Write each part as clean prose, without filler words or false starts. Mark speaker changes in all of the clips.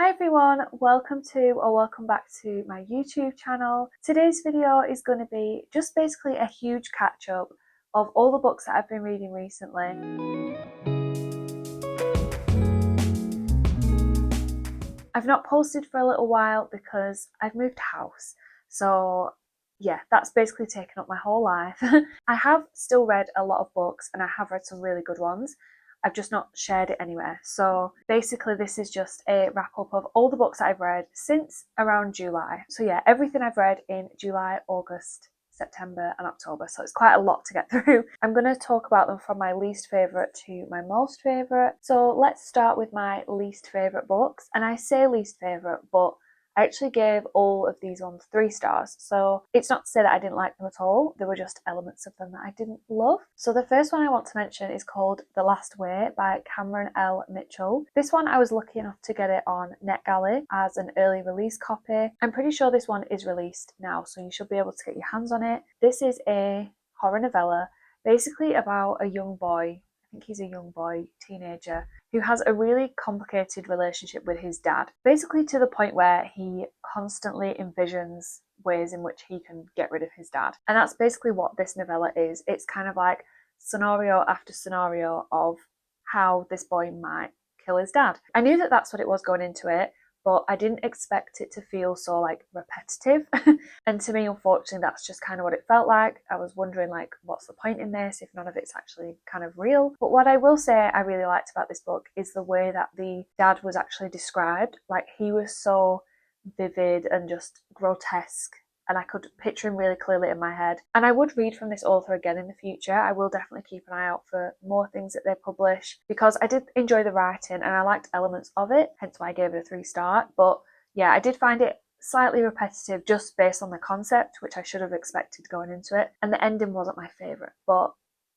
Speaker 1: Hi everyone, welcome back to my YouTube channel. Today's video is going to be just basically a huge catch up of all the books that I've been reading recently. I've not posted for a little while because I've moved house, so yeah, that's basically taken up my whole life. I have still read a lot of books and I have read some really good ones. I've just not shared it anywhere. So basically this is just a wrap up of all the books that I've read since around July. So yeah, everything I've read in July, August, September and October, so it's quite a lot to get through. I'm going to talk about them from my least favourite to my most favourite. So let's start with my least favourite books, and I say least favourite, but I actually gave all of these ones 3 stars, so it's not to say that I didn't like them at all, there were just elements of them that I didn't love. So the first one I want to mention is called The Last Way by Cameron L. Mitchell. This one I was lucky enough to get it on NetGalley as an early release copy. I'm pretty sure this one is released now, so you should be able to get your hands on it. This is a horror novella basically about a young boy, I think he's a young boy, teenager, who has a really complicated relationship with his dad, basically to the point where he constantly envisions ways in which he can get rid of his dad. And that's basically what this novella is. It's kind of like scenario after scenario of how this boy might kill his dad. I knew that that's what it was going into it, but I didn't expect it to feel so like repetitive. And to me, unfortunately, that's just kind of what it felt like. I was wondering like, what's the point in this if none of it's actually kind of real? But what I will say I really liked about this book is the way that the dad was actually described. Like, he was so vivid and just grotesque, and I could picture him really clearly in my head. And I would read from this author again in the future. I will definitely keep an eye out for more things that they publish, because I did enjoy the writing and I liked elements of it, hence why I gave it a 3-star. But yeah, I did find it slightly repetitive just based on the concept, which I should have expected going into it. And the ending wasn't my favourite, but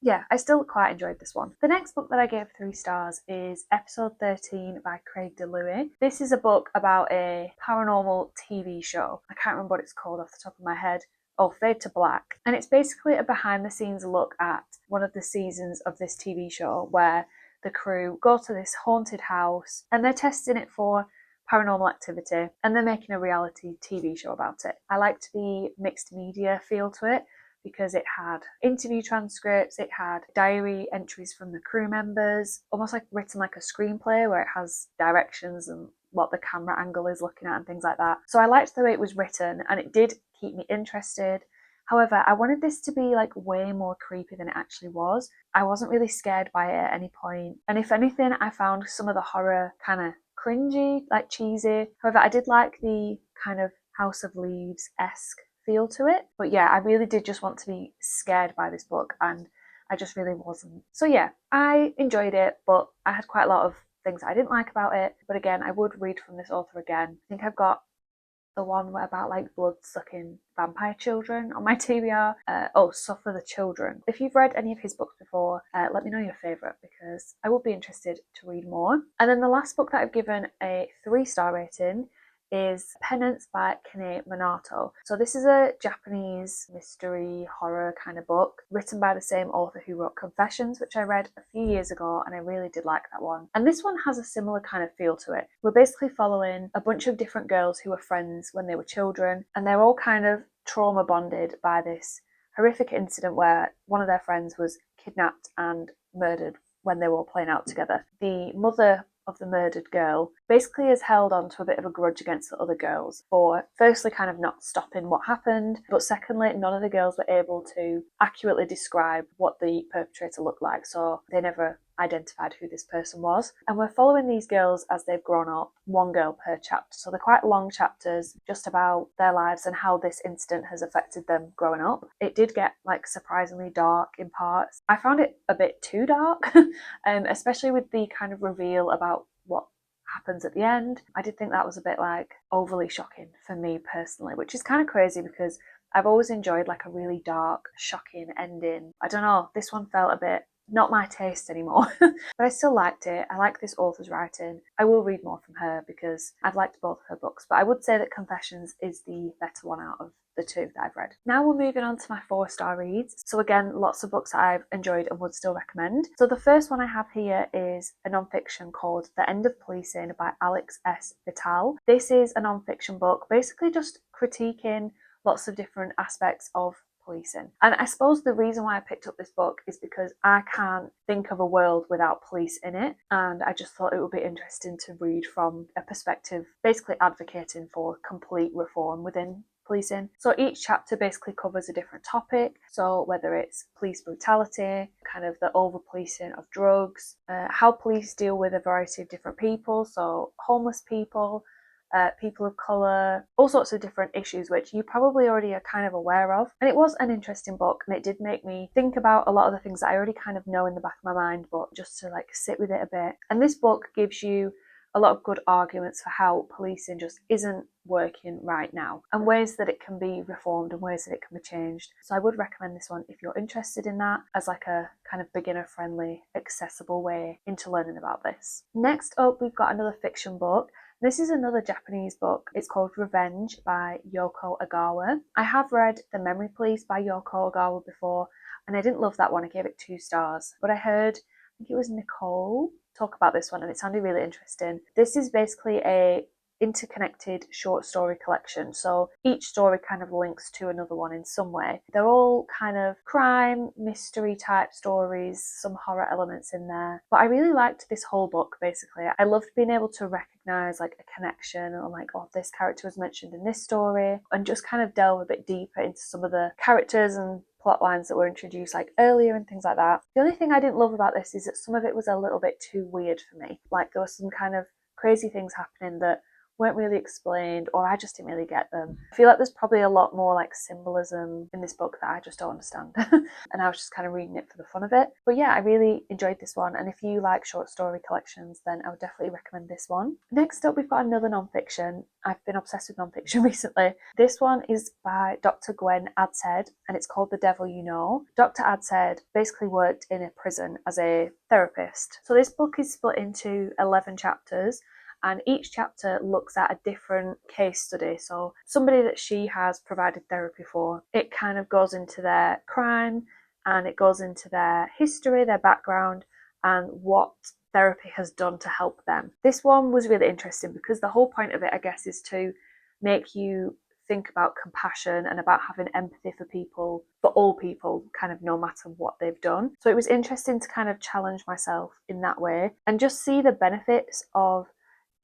Speaker 1: yeah, I still quite enjoyed this one. The next book that I gave 3 stars is Episode 13 by Craig DeLuey. This is a book about a paranormal TV show. I can't remember what it's called off the top of my head. Oh, Fade to Black. And it's basically a behind the scenes look at one of the seasons of this TV show where the crew go to this haunted house and they're testing it for paranormal activity and they're making a reality TV show about it. I liked the mixed media feel to it, because it had interview transcripts, it had diary entries from the crew members, almost like written like a screenplay where it has directions and what the camera angle is looking at and things like that. So I liked the way it was written and it did keep me interested. However, I wanted this to be like way more creepy than it actually was. I wasn't really scared by it at any point. And if anything, I found some of the horror kind of cringy, like cheesy. However, I did like the kind of House of Leaves-esque feel to it. But yeah, I really did just want to be scared by this book and I just really wasn't. So yeah, I enjoyed it, but I had quite a lot of things I didn't like about it. But again, I would read from this author again. I think I've got the one about like blood-sucking vampire children on my TBR. Suffer the Children. If you've read any of his books before, let me know your favourite, because I would be interested to read more. And then the last book that I've given a 3-star rating is Penance by Kane Minato. So this is a Japanese mystery horror kind of book written by the same author who wrote Confessions, which I read a few years ago and I really did like that one. And this one has a similar kind of feel to it. We're basically following a bunch of different girls who were friends when they were children, and they're all kind of trauma bonded by this horrific incident where one of their friends was kidnapped and murdered when they were all playing out together. The mother of the murdered girl basically is held on to a bit of a grudge against the other girls for firstly kind of not stopping what happened, but secondly none of the girls were able to accurately describe what the perpetrator looked like, so they never identified who this person was. And we're following these girls as they've grown up, one girl per chapter, so they're quite long chapters just about their lives and how this incident has affected them growing up. It did get like surprisingly dark in parts. I found it a bit too dark, especially with the kind of reveal about what happens at the end. I did think that was a bit like overly shocking for me personally, which is kind of crazy because I've always enjoyed like a really dark, shocking ending. I don't know, this one felt a bit not my taste anymore. But I still liked it. I like this author's writing. I will read more from her because I've liked both of her books, but I would say that Confessions is the better one out of the two that I've read. Now we're moving on to my 4-star reads. So again, lots of books that I've enjoyed and would still recommend. So the first one I have here is a non-fiction called The End of Policing by Alex S. Vital. This is a non-fiction book basically just critiquing lots of different aspects of policing. And I suppose the reason why I picked up this book is because I can't think of a world without police in it, and I just thought it would be interesting to read from a perspective basically advocating for complete reform within policing. So each chapter basically covers a different topic. So whether it's police brutality, kind of the over policing of drugs, how police deal with a variety of different people, so homeless people, people of colour, all sorts of different issues which you probably already are kind of aware of. And it was an interesting book, and it did make me think about a lot of the things that I already kind of know in the back of my mind, but just to like sit with it a bit. And this book gives you a lot of good arguments for how policing just isn't working right now, and ways that it can be reformed and ways that it can be changed. So I would recommend this one if you're interested in that, as like a kind of beginner friendly, accessible way into learning about this. Next up, we've got another fiction book. This is another Japanese book. It's called Revenge by Yoko Ogawa. I have read The Memory Police by Yoko Ogawa before, and I didn't love that one. I gave it 2 stars. But I heard, I think it was Nicole, talk about this one, and it sounded really interesting. This is basically a interconnected short story collection, so each story kind of links to another one in some way. They're all kind of crime, mystery type stories, some horror elements in there, but I really liked this whole book. Basically, I loved being able to recognize like a connection, or like, oh, this character was mentioned in this story, and just kind of delve a bit deeper into some of the characters and plot lines that were introduced like earlier and things like that. The only thing I didn't love about this is that some of it was a little bit too weird for me. Like there was some kind of crazy things happening that weren't really explained, or I just didn't really get them. I feel like there's probably a lot more like symbolism in this book that I just don't understand. And I was just kind of reading it for the fun of it. But yeah, I really enjoyed this one, and if you like short story collections, then I would definitely recommend this one. Next up, we've got another non-fiction. I've been obsessed with non-fiction recently. This one is by Dr. Gwen Adshead, and it's called The Devil You Know. Dr. Adshead basically worked in a prison as a therapist. So this book is split into 11 chapters, and each chapter looks at a different case study. So somebody that she has provided therapy for, it kind of goes into their crime, and it goes into their history, their background, and what therapy has done to help them. This one was really interesting because the whole point of it, I guess, is to make you think about compassion and about having empathy for people, for all people, kind of no matter what they've done. So it was interesting to kind of challenge myself in that way and just see the benefits of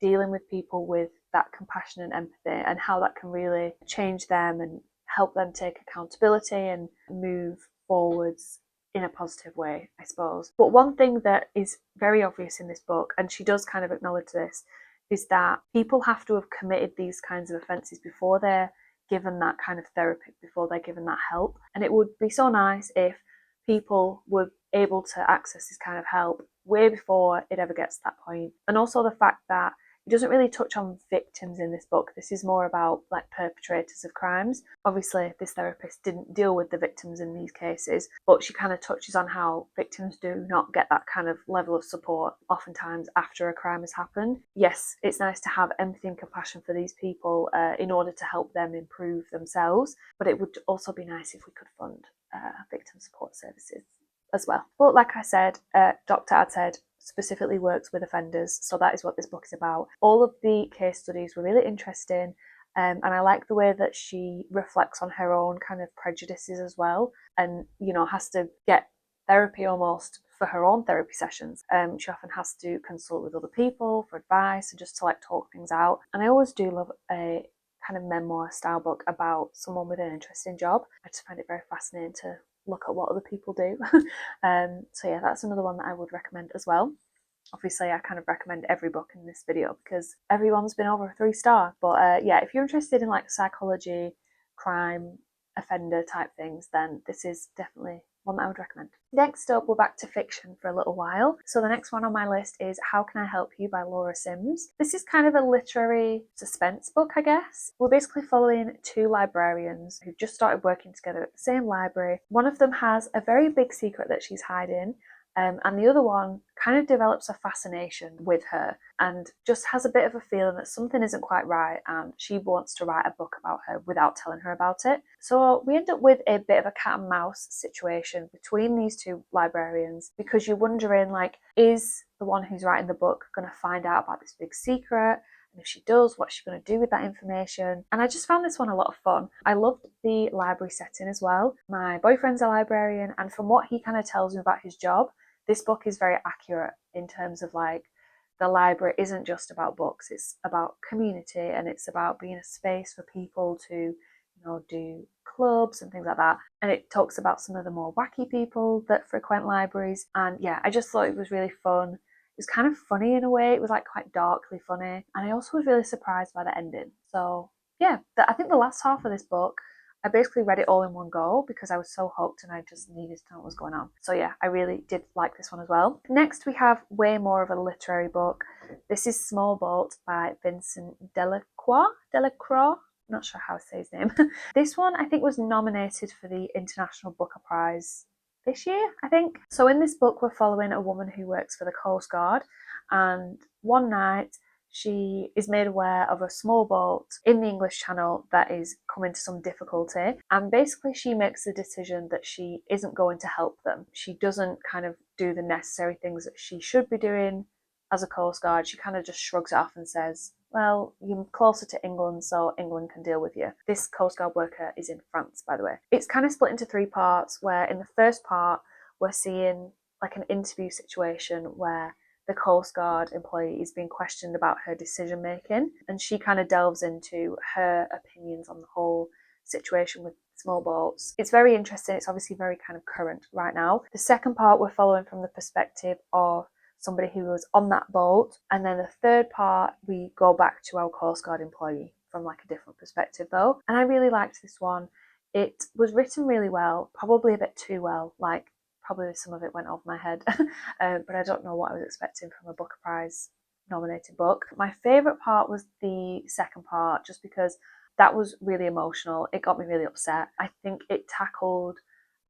Speaker 1: dealing with people with that compassion and empathy, and how that can really change them and help them take accountability and move forwards in a positive way, I suppose. But one thing that is very obvious in this book, and she does kind of acknowledge this, is that people have to have committed these kinds of offences before they're given that kind of therapy, before they're given that help. And it would be so nice if people were able to access this kind of help way before it ever gets to that point. And also the fact that it doesn't really touch on victims in this book. This is more about like perpetrators of crimes. Obviously, this therapist didn't deal with the victims in these cases, but she kind of touches on how victims do not get that kind of level of support oftentimes after a crime has happened. Yes, it's nice to have empathy and compassion for these people in order to help them improve themselves, but it would also be nice if we could fund victim support services as well. But like I said, Dr. Adshead specifically works with offenders, so that is what this book is about. All of the case studies were really interesting, and I like the way that she reflects on her own kind of prejudices as well, and has to get therapy almost for her own therapy sessions. She often has to consult with other people for advice and just to like talk things out. And I always do love a kind of memoir style book about someone with an interesting job. I just find it very fascinating to look at what other people do. So yeah, that's another one that I would recommend as well. Obviously, I kind of recommend every book in this video because everyone's been over a 3-star. But yeah, if you're interested in like psychology, crime, offender type things, then this is definitely one that I would recommend. Next up, we're back to fiction for a little while. So the next one on my list is How Can I Help You by Laura Sims. This is kind of a literary suspense book, I guess. We're basically following 2 librarians who've just started working together at the same library. One of them has a very big secret that she's hiding, And the other one kind of develops a fascination with her and just has a bit of a feeling that something isn't quite right, and she wants to write a book about her without telling her about it. So we end up with a bit of a cat and mouse situation between these two librarians, because you're wondering, like, is the one who's writing the book going to find out about this big secret? And if she does, what's she going to do with that information? And I just found this one a lot of fun. I loved the library setting as well. My boyfriend's a librarian, and from what he kind of tells me about his job, this book is very accurate in terms of, like, the library isn't just about books, it's about community, and it's about being a space for people to, do clubs and things like that. And it talks about some of the more wacky people that frequent libraries. And yeah, I just thought it was really fun. It was kind of funny in a way. It was like quite darkly funny. And I also was really surprised by the ending. So yeah, I think the last half of this book, I basically read it all in one go because I was so hooked and I just needed to know what was going on. So yeah, I really did like this one as well. Next, we have way more of a literary book. This is Small Boat by Vincent Delacroix. I'm not sure how to say his name. This one, I think, was nominated for the International Booker Prize this year, I think. So in this book, we're following a woman who works for the Coast Guard, and one night she is made aware of a small boat in the English Channel that is coming to some difficulty, and basically she makes the decision that she isn't going to help them. She doesn't kind of do the necessary things that she should be doing as a Coast Guard. She kind of just shrugs it off and says, well, you're closer to England, so England can deal with you. This Coast Guard worker is in France, by the way. It's kind of split into three parts, where in the first part, we're seeing like an interview situation where the Coast Guard employee is being questioned about her decision making, and she kind of delves into her opinions on the whole situation with small boats. It's very interesting. It's obviously very kind of current right now. The second part, we're following from the perspective of somebody who was on that boat, and then the third part, we go back to our Coast Guard employee from like a different perspective though. And I really liked this one. It was written really well, probably a bit too well, like probably some of it went over my head, but I don't know what I was expecting from a Booker Prize nominated book. My favourite part was the second part, just because that was really emotional. It got me really upset. I think it tackled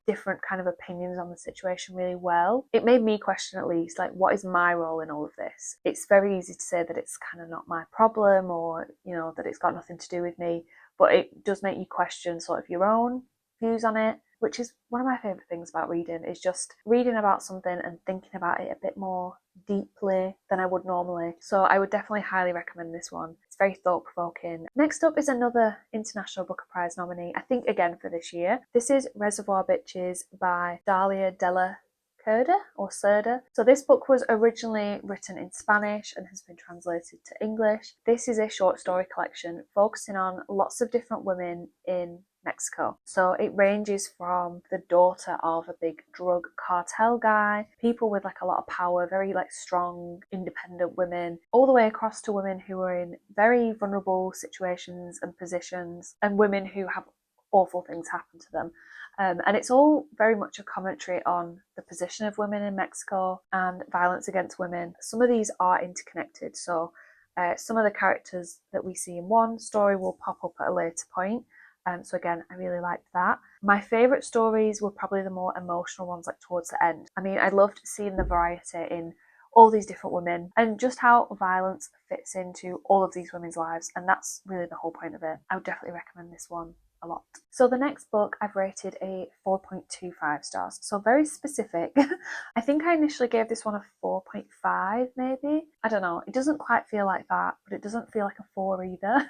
Speaker 1: different kind of opinions on the situation really well. It made me question, at least, like, what is my role in all of this? It's very easy to say that it's kind of not my problem, or that it's got nothing to do with me, but it does make you question sort of your own views on it, which is one of my favourite things about reading, is just reading about something and thinking about it a bit more deeply than I would normally. So I would definitely highly recommend this one. It's very thought-provoking. Next up is another International Booker Prize nominee, I think again for this year. This is Reservoir Bitches by Dalia Della Cerda. So this book was originally written in Spanish and has been translated to English. This is a short story collection focusing on lots of different women in Mexico. So it ranges from the daughter of a big drug cartel guy, people with like a lot of power, very like strong, independent women, all the way across to women who are in very vulnerable situations and positions, and women who have awful things happen to them. And it's all very much a commentary on the position of women in Mexico and violence against women. Some of these are interconnected, so some of the characters that we see in one story will pop up at a later point. So again, I really liked that. My favourite stories were probably the more emotional ones, like towards the end. I mean, I loved seeing the variety in all these different women and just how violence fits into all of these women's lives, and that's really the whole point of it. I would definitely recommend this one a lot. So the next book I've rated a 4.25 stars, so very specific. I think I initially gave this one a 4.5 maybe. I don't know, it doesn't quite feel like that, but it doesn't feel like a 4 either.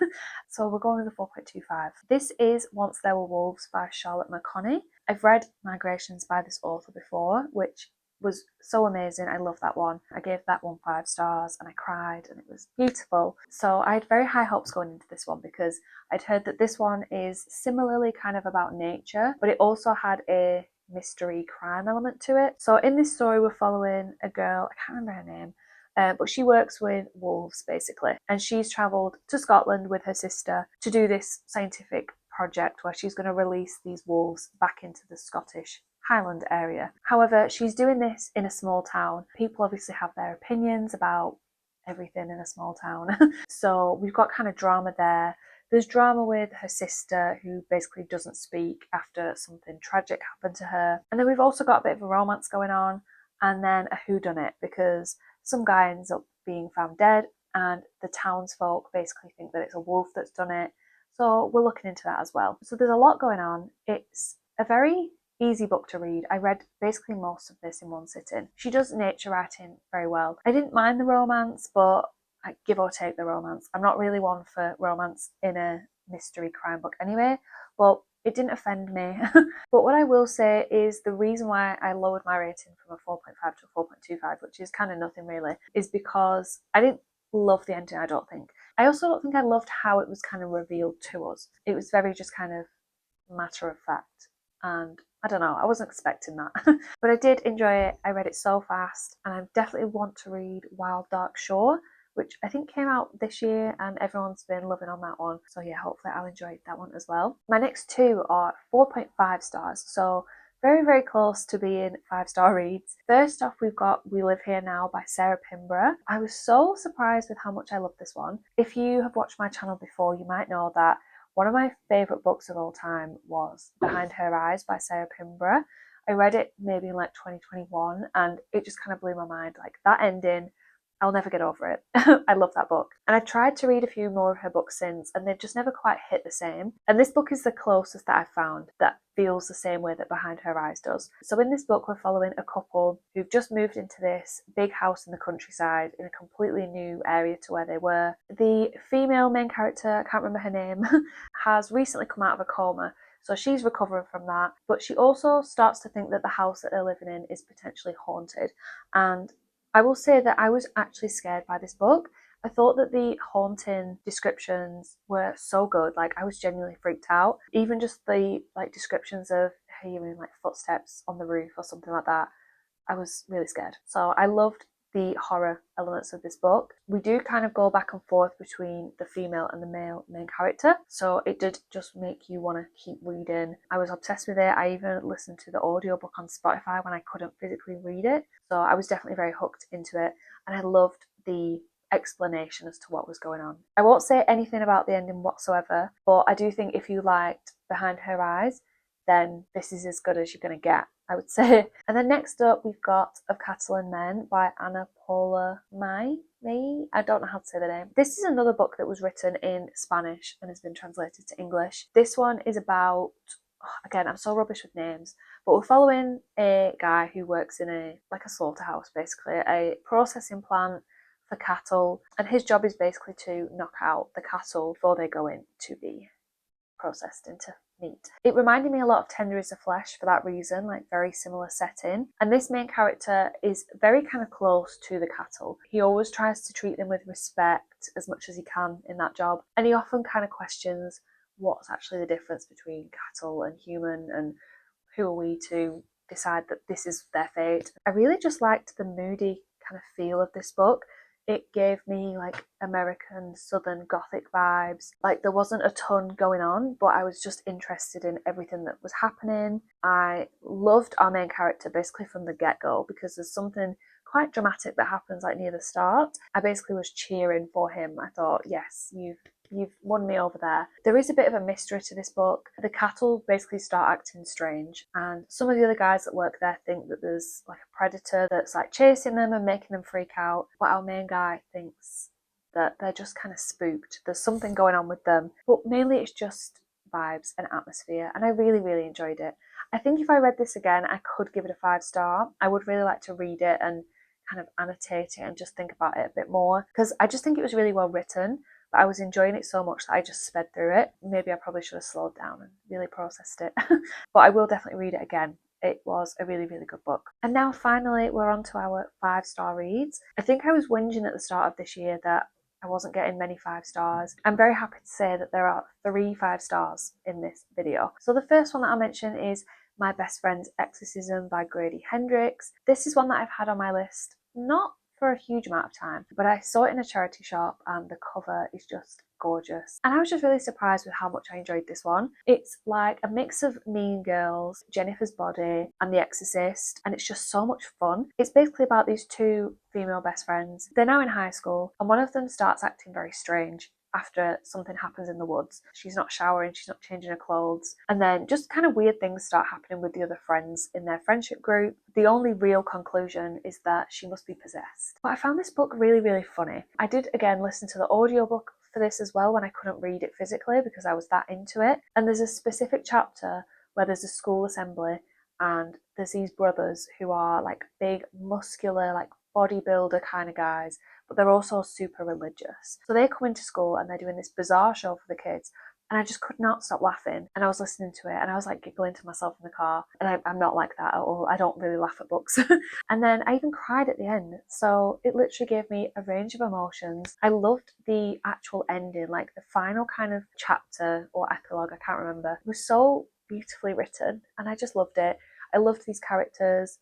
Speaker 1: So we're going with a 4.25. This is Once There Were Wolves by Charlotte McConney. I've read Migrations by this author before, which was so amazing. I love that one. I gave that one 5 stars and I cried and it was beautiful. So I had very high hopes going into this one because I'd heard that this one is similarly kind of about nature, but it also had a mystery crime element to it. So in this story, we're following a girl, I can't remember her name, but she works with wolves basically, and she's travelled to Scotland with her sister to do this scientific project where she's going to release these wolves back into the Scottish Highland area. However, she's doing this in a small town. People obviously have their opinions about everything in a small town. So we've got kind of drama there. There's drama with her sister, who basically doesn't speak after something tragic happened to her. And then we've also got a bit of a romance going on. and then a whodunit, because some guy ends up being found dead and the townsfolk basically think that it's a wolf that's done it. So we're looking into that as well. So there's a lot going on. It's a very easy book to read. I read basically most of this in one sitting. She does nature writing very well. I didn't mind the romance, but I give or take the romance. I'm not really one for romance in a mystery crime book anyway, but it didn't offend me. But what I will say is the reason why I lowered my rating from a 4.5 to a 4.25, which is kind of nothing really, is because I didn't love the ending, I don't think. I also don't think I loved how it was kind of revealed to us. It was very just kind of matter of fact, and I don't know, I wasn't expecting that. But I did enjoy it. I read it so fast, and I definitely want to read Wild Dark Shore, which I think came out this year and everyone's been loving on that one. So yeah, hopefully I'll enjoy that one as well. My next two are 4.5 stars, so very, very close to being 5-star reads. First off, we've got We Live Here Now by Sarah Pinborough. I was so surprised with how much I love this one. If you have watched my channel before, you might know that one of my favourite books of all time was Behind Her Eyes by Sarah Pinborough. I read it maybe in like 2021 and it just kind of blew my mind. Like that ending, I'll never get over it. I love that book. And I've tried to read a few more of her books since, and they've just never quite hit the same. And this book is the closest that I've found that feels the same way that Behind Her Eyes does. So in this book, we're following a couple who've just moved into this big house in the countryside in a completely new area to where they were. The female main character, I can't remember her name, has recently come out of a coma. So she's recovering from that, but she also starts to think that the house that they're living in is potentially haunted. And I will say that I was actually scared by this book. I thought that the haunting descriptions were so good. Like I was genuinely freaked out. Even just the descriptions of hearing like footsteps on the roof or something like that, I was really scared. So I loved the horror elements of this book. We do kind of go back and forth between the female and the male main character, so it did just make you want to keep reading. I was obsessed with it. I even listened to the audiobook on Spotify when I couldn't physically read it, so I was definitely very hooked into it, and I loved the explanation as to what was going on. I won't say anything about the ending whatsoever, but I do think if you liked Behind Her Eyes, then this is as good as you're going to get, I would say. And then next up, we've got Of Cattle and Men by Anna Paula May. I don't know how to say the name. This is another book that was written in Spanish and has been translated to English. This one is about, again, I'm so rubbish with names, but we're following a guy who works in a slaughterhouse, basically, a processing plant for cattle, and his job is basically to knock out the cattle before they go in to be processed into meat. It reminded me a lot of Tender is the Flesh for that reason, like very similar setting. And this main character is very kind of close to the cattle. He always tries to treat them with respect as much as he can in that job. And he often kind of questions what's actually the difference between cattle and human, and who are we to decide that this is their fate. I really just liked the moody kind of feel of this book. It gave me like American Southern Gothic vibes. Like there wasn't a ton going on, but I was just interested in everything that was happening. I loved our main character basically from the get-go, because there's something quite dramatic that happens like near the start. I basically was cheering for him. I thought, yes, you've won me over there. There is a bit of a mystery to this book. The cattle basically start acting strange, and some of the other guys that work there think that there's like a predator that's like chasing them and making them freak out, but our main guy thinks that they're just kind of spooked. There's something going on with them, but mainly it's just vibes and atmosphere, and I really, really enjoyed it. I think if I read this again, I could give it a 5-star. I would really like to read it and kind of annotate it and just think about it a bit more, because I just think it was really well written. But I was enjoying it so much that I just sped through it. Maybe I probably should have slowed down and really processed it. But I will definitely read it again. It was a really, really good book. And now finally, we're on to our 5-star reads. I think I was whinging at the start of this year that I wasn't getting many 5 stars. I'm very happy to say that there are 3 5 stars in this video. So the first one that I'll mention is My Best Friend's Exorcism by Grady Hendrix. This is one that I've had on my list, not for a huge amount of time, but I saw it in a charity shop and the cover is just gorgeous, and I was just really surprised with how much I enjoyed this one. It's like a mix of Mean Girls, Jennifer's Body and The Exorcist, and it's just so much fun. It's basically about these 2 female best friends. They're now in high school and one of them starts acting very strange. after something happens in the woods. She's not showering, she's not changing her clothes. And then just kind of weird things start happening with the other friends in their friendship group. The only real conclusion is that she must be possessed. But I found this book really, really funny. I did again listen to the audiobook for this as well when I couldn't read it physically because I was that into it. And there's a specific chapter where there's a school assembly and there's these brothers who are like big, muscular, like bodybuilder kind of guys, but they're also super religious. So they come into school and they're doing this bizarre show for the kids. And I just could not stop laughing. And I was listening to it and I was like giggling to myself in the car. And I'm not like that at all. I don't really laugh at books. And then I even cried at the end. So it literally gave me a range of emotions. I loved the actual ending, like the final kind of chapter or epilogue, I can't remember. It was so beautifully written and I just loved it. I loved these characters.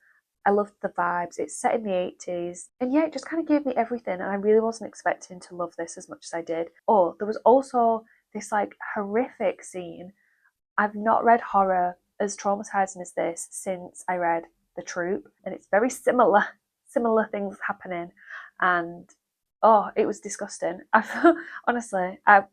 Speaker 1: I loved the vibes. It's set in the 80s. And yeah, it just kind of gave me everything. And I really wasn't expecting to love this as much as I did. Oh, there was also this like horrific scene. I've not read horror as traumatizing as this since I read The Troop. And it's very similar things happening. And oh, it was disgusting. Honestly, I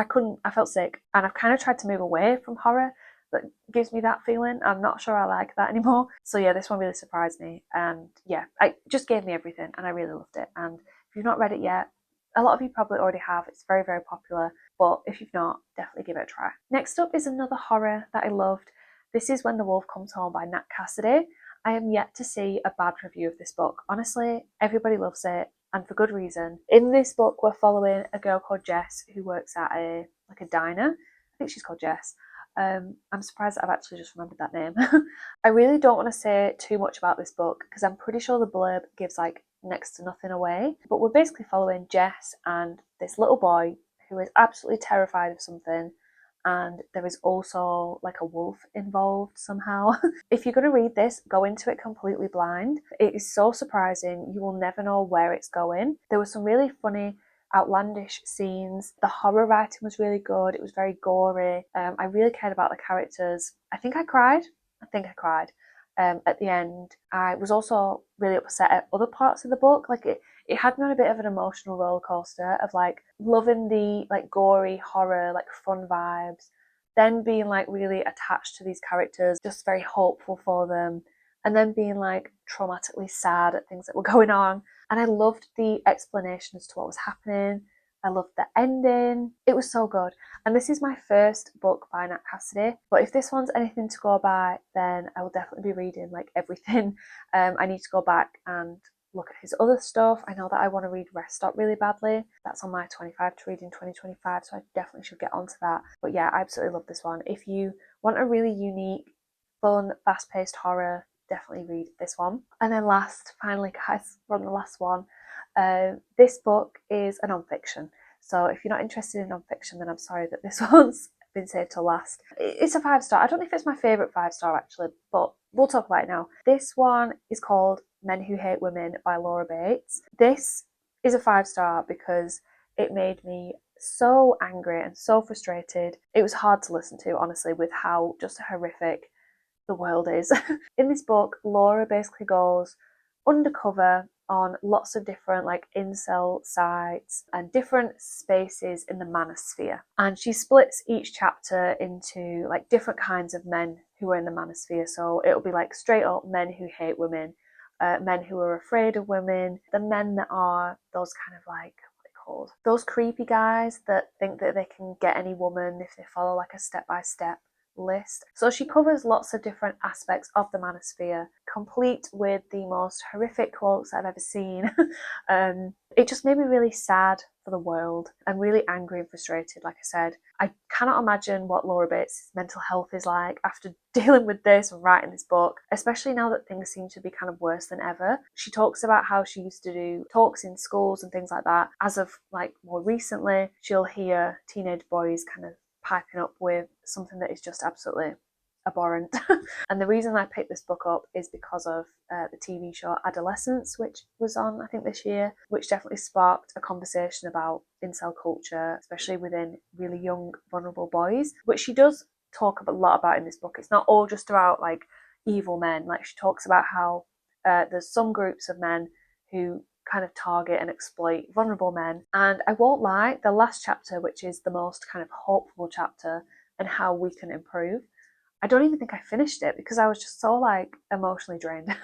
Speaker 1: couldn't, I felt sick. And I've kind of tried to move away from horror that gives me that feeling. I'm not sure I like that anymore. So yeah, this one really surprised me. And yeah, it just gave me everything and I really loved it. And if you've not read it yet, a lot of you probably already have. It's very, very popular. But if you've not, definitely give it a try. Next up is another horror that I loved. This is When the Wolf Comes Home by Nat Cassidy. I am yet to see a bad review of this book. Honestly, everybody loves it. And for good reason. In this book, we're following a girl called Jess who works at a diner. I think she's called Jess. I'm surprised that I've actually just remembered that name. I really don't want to say too much about this book because I'm pretty sure the blurb gives like next to nothing away. But we're basically following Jess and this little boy who is absolutely terrified of something. And there is also like a wolf involved somehow. If you're going to read this, go into it completely blind. It is so surprising. You will never know where it's going. There were some really funny outlandish scenes. The horror writing was really good. It was very gory. I really cared about the characters. I think I cried. At the end. I was also really upset at other parts of the book. Like it had me on a bit of an emotional roller coaster of like loving the like gory horror, like fun vibes, then being like really attached to these characters, just very hopeful for them, and then being like traumatically sad at things that were going on. And I loved the explanation as to what was happening. I loved the ending. It was so good. And this is my first book by Nat Cassidy. But if this one's anything to go by, then I will definitely be reading like everything. I need to go back and look at his other stuff. I know that I want to read Rest Stop really badly. That's on my 25 to read in 2025, so I definitely should get onto that. But yeah, I absolutely love this one. If you want a really unique, fun, fast-paced horror, definitely read this one. And then last, finally guys, we're on the last one. This book is a non-fiction. So if you're not interested in non-fiction, then I'm sorry that this one's been saved till last. It's a 5-star. I don't know if it's my favourite 5-star actually, but we'll talk about it now. This one is called Men Who Hate Women by Laura Bates. This is a 5-star because it made me so angry and so frustrated. It was hard to listen to, honestly, with how just horrific the world is. In this book, Laura basically goes undercover on lots of different like incel sites and different spaces in the manosphere. And she splits each chapter into like different kinds of men who are in the manosphere. So it'll be like straight up men who hate women, men who are afraid of women, the men that are those kind of like, what are they called? Those creepy guys that think that they can get any woman if they follow like a step-by-step list. So she covers lots of different aspects of the manosphere, complete with the most horrific quotes I've ever seen. It just made me really sad for the world. I'm really angry and frustrated, like I said. I cannot imagine what Laura Bates' mental health is like after dealing with this and writing this book, especially now that things seem to be kind of worse than ever. She talks about how she used to do talks in schools and things like that. As of like more recently, she'll hear teenage boys kind of piping up with something that is just absolutely abhorrent. And the reason I picked this book up is because of the TV show Adolescence, which was on I think this year, which definitely sparked a conversation about incel culture, especially within really young vulnerable boys, which she does talk a lot about in this book. It's not all just about like evil men. Like she talks about how there's some groups of men who kind of target and exploit vulnerable men. And I won't lie, the last chapter, which is the most kind of hopeful chapter and how we can improve, I don't even think I finished it because I was just so like emotionally drained.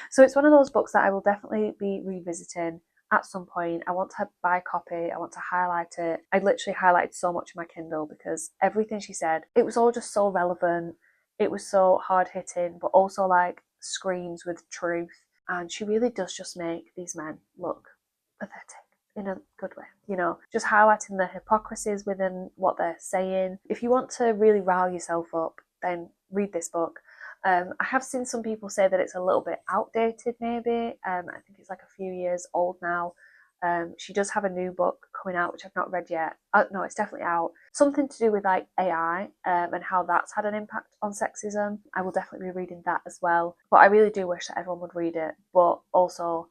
Speaker 1: So it's one of those books that I will definitely be revisiting at some point. I want to buy a copy, I want to highlight it. I literally highlighted so much in my Kindle because everything she said, it was all just so relevant. It was so hard hitting, but also like screams with truth. And she really does just make these men look pathetic in a good way, you know, just highlighting the hypocrisies within what they're saying. If you want to really rile yourself up, then read this book. I have seen some people say that it's a little bit outdated, maybe. I think it's like a few years old now. She does have a new book coming out, which I've not read yet. No, it's definitely out. Something to do with like AI and how that's had an impact on sexism. I will definitely be reading that as well. But I really do wish that everyone would read it. But also,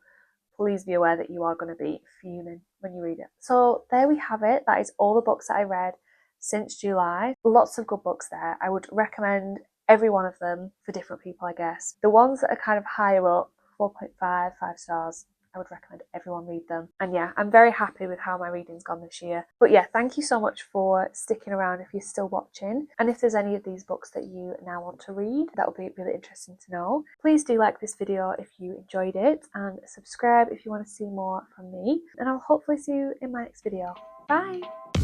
Speaker 1: please be aware that you are going to be fuming when you read it. So there we have it. That is all the books that I read since July. Lots of good books there. I would recommend every one of them for different people, I guess. The ones that are kind of higher up, 4.5, 5 stars, I would recommend everyone read them. And yeah, I'm very happy with how my reading's gone this year. But yeah, thank you so much for sticking around if you're still watching. And if there's any of these books that you now want to read, that would be really interesting to know. Please do like this video if you enjoyed it, and subscribe if you want to see more from me. And I'll hopefully see you in my next video. Bye!